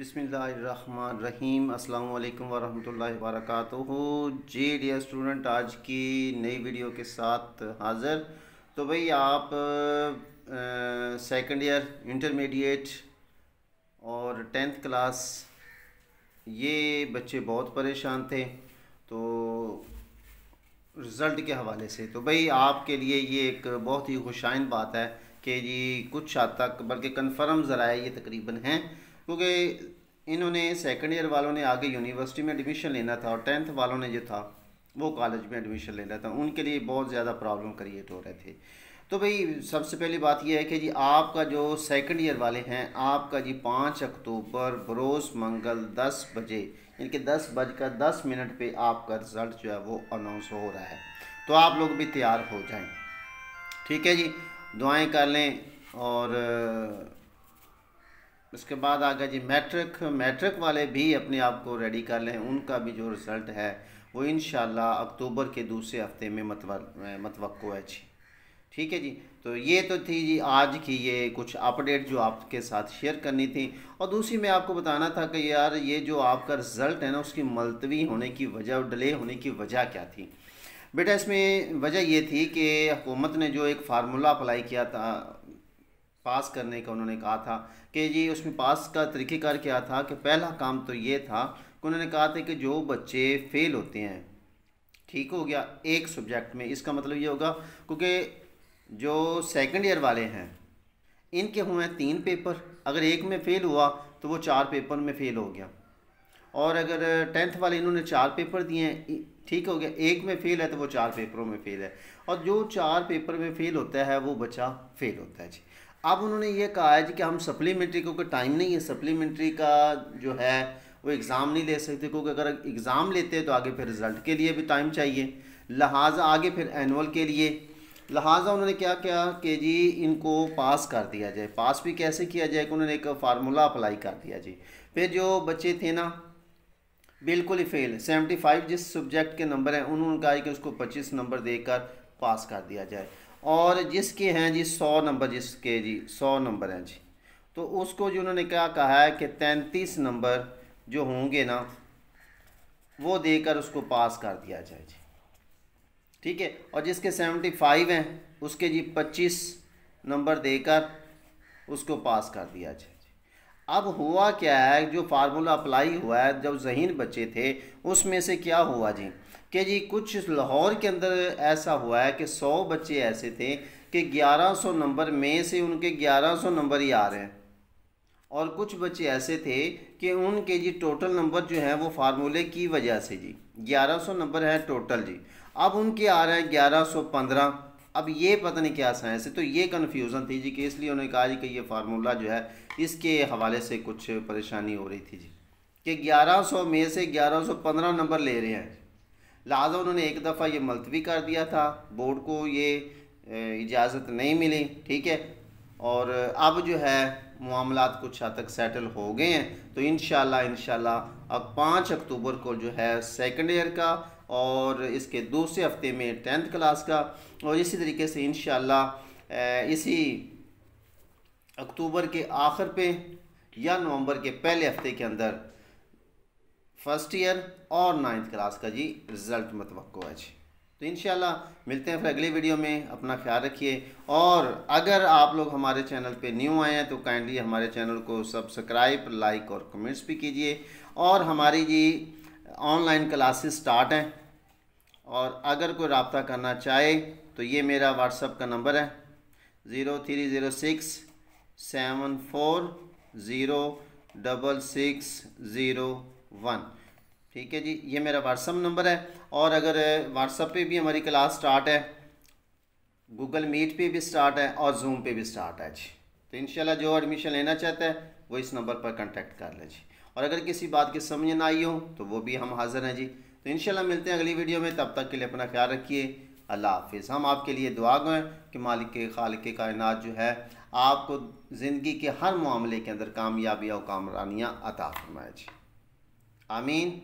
बिस्मिल्लाहिर्रहमानिर्रहीम अस्सलामु अलैकुम वरहमतुल्लाहि वबरकातुहू। जी डियर स्टूडेंट, आज की नई वीडियो के साथ हाज़िर। तो भाई आप सेकंड ईयर इंटरमीडिएट और टेंथ क्लास ये बच्चे बहुत परेशान थे तो रिज़ल्ट के हवाले से। तो भाई आपके लिए ये एक बहुत ही खुशाइन बात है कि जी कुछ हद तक बल्कि कन्फर्म ज़राए ये तकरीबन हैं, क्योंकि इन्होंने सेकंड ईयर वालों ने आगे यूनिवर्सिटी में एडमिशन लेना था और टेंथ वालों ने जो था वो कॉलेज में एडमिशन लेना था। उनके लिए बहुत ज़्यादा प्रॉब्लम क्रिएट हो रहे थे। तो भाई सबसे पहली बात यह है कि जी आपका जो सेकंड ईयर वाले हैं, आपका जी 5 अक्टूबर बरोज़ मंगल 10 बजे यानी कि 10:10 पे आपका रिज़ल्ट जो है वो अनाउंस हो रहा है। तो आप लोग भी तैयार हो जाएं, ठीक है जी। दुआएं कर लें और उसके बाद आगे जी मैट्रिक वाले भी अपने आप को रेडी कर लें। उनका भी जो रिज़ल्ट है वो इंशाल्लाह अक्टूबर के दूसरे हफ्ते में मतवक्को है जी, ठीक है जी। तो ये तो थी जी आज की ये कुछ अपडेट जो आपके साथ शेयर करनी थी। और दूसरी मैं आपको बताना था कि यार ये जो आपका रिज़ल्ट है ना, उसकी मुलतवी होने की वजह और डिले होने की वजह क्या थी बेटा। इसमें वजह ये थी कि हुकूमत ने जो एक फार्मूला अप्लाई किया था पास करने का, उन्होंने कहा था कि जी उसमें पास का तरीक़ेकार क्या था कि पहला काम तो ये था कि उन्होंने कहा था कि जो बच्चे फ़ेल होते हैं, ठीक हो गया, एक सब्जेक्ट में, इसका मतलब ये होगा क्योंकि जो सेकंड ईयर वाले हैं इनके हुए हैं 3 पेपर, अगर एक में फ़ेल हुआ तो वो 4 पेपर में फ़ेल हो गया। और अगर टेंथ वाले इन्होंने 4 पेपर दिए हैं, ठीक हो गया, एक में फ़ेल है तो वो 4 पेपरों में फ़ेल है। और जो 4 पेपर में फ़ेल होता है वो बच्चा फ़ेल होता है जी। अब उन्होंने ये कहा है जी कि हम सप्लीमेंट्री, क्योंकि टाइम नहीं है सप्लीमेंट्री का जो है वो एग्ज़ाम नहीं ले सकते, क्योंकि अगर एग्ज़ाम लेते हैं तो आगे फिर रिज़ल्ट के लिए भी टाइम चाहिए, लिहाजा आगे फिर एनुअल के लिए, लिहाजा उन्होंने क्या किया कि जी इनको पास कर दिया जाए। पास भी कैसे किया जाए कि उन्होंने एक फार्मूला अप्लाई कर दिया जी। फिर जो बच्चे थे ना बिल्कुल ही फेल, 75 जिस सब्जेक्ट के नंबर हैं उन्होंने कहा कि उसको 25 नंबर देकर पास कर दिया जाए। और जिसके हैं जी 100 नंबर, जिसके जी 100 नंबर हैं जी, तो उसको जो उन्होंने क्या कहा है कि 33 नंबर जो होंगे ना वो देकर उसको पास कर दिया जाए जी, ठीक है। और जिसके 75 हैं उसके जी 25 नंबर देकर उसको पास कर दिया जाए। अब हुआ क्या है, जो फार्मूला अप्लाई हुआ है, जब ज़हीन बच्चे थे उसमें से क्या हुआ जी कि जी कुछ लाहौर के अंदर ऐसा हुआ है कि 100 बच्चे ऐसे थे कि 1100 नंबर में से उनके 1100 नंबर ही आ रहे हैं। और कुछ बच्चे ऐसे थे कि उनके जी टोटल नंबर जो हैं वो फार्मूले की वजह से जी 1100 नंबर है टोटल जी, अब उनके आ रहे हैं 1115। अब ये पता नहीं क्या साइंस है, तो ये कन्फ्यूज़न थी जी कि इसलिए उन्होंने कहा जी कि ये फार्मूला जो है इसके हवाले से कुछ परेशानी हो रही थी जी कि 1100 में से 1115 नंबर ले रहे हैं। लिहाजा उन्होंने एक दफ़ा ये मुलतवी कर दिया था, बोर्ड को ये इजाज़त नहीं मिली, ठीक है। और अब जो है मामलात कुछ हद तक सेटल हो गए हैं। तो इंशाल्लाह अब 5 अक्टूबर को जो है सेकंड ईयर का और इसके दूसरे हफ्ते में 10th क्लास का, और इसी तरीके से इंशाल्लाह इसी अक्टूबर के आखिर पे या नवंबर के पहले हफ्ते के अंदर फर्स्ट ईयर और 9th क्लास का जी रिज़ल्ट मतवक्को है जी। तो इंशाल्लाह मिलते हैं फिर अगली वीडियो में। अपना ख्याल रखिए। और अगर आप लोग हमारे चैनल पे न्यू आए हैं तो काइंडली हमारे चैनल को सब्सक्राइब, लाइक और कमेंट्स भी कीजिए। और हमारी जी ऑनलाइन क्लासेस स्टार्ट हैं, और अगर कोई रब्ता करना चाहे तो ये मेरा व्हाट्सएप का नंबर है 0306740601, ठीक है जी। ये मेरा व्हाट्सएप नंबर है। और अगर व्हाट्सएप पे भी हमारी क्लास स्टार्ट है, गूगल मीट पे भी स्टार्ट है और जूम पे भी स्टार्ट है जी। तो इंशाल्लाह जो एडमिशन लेना चाहता है वो इस नंबर पर कांटेक्ट कर ले जी। और अगर किसी बात की समझ ना आई हो तो वो भी हम हाज़िर हैं जी। तो इंशाल्लाह मिलते हैं अगली वीडियो में। तब तक के लिए अपना ख्याल रखिए। अल्लाह हाफिज़। हम आपके लिए दुआ करें कि मालिक के खालिक के कायनात जो है आपको ज़िंदगी के हर मामले के अंदर कामयाबी और कामरानियाँ अता फरमाए जी। आमीन।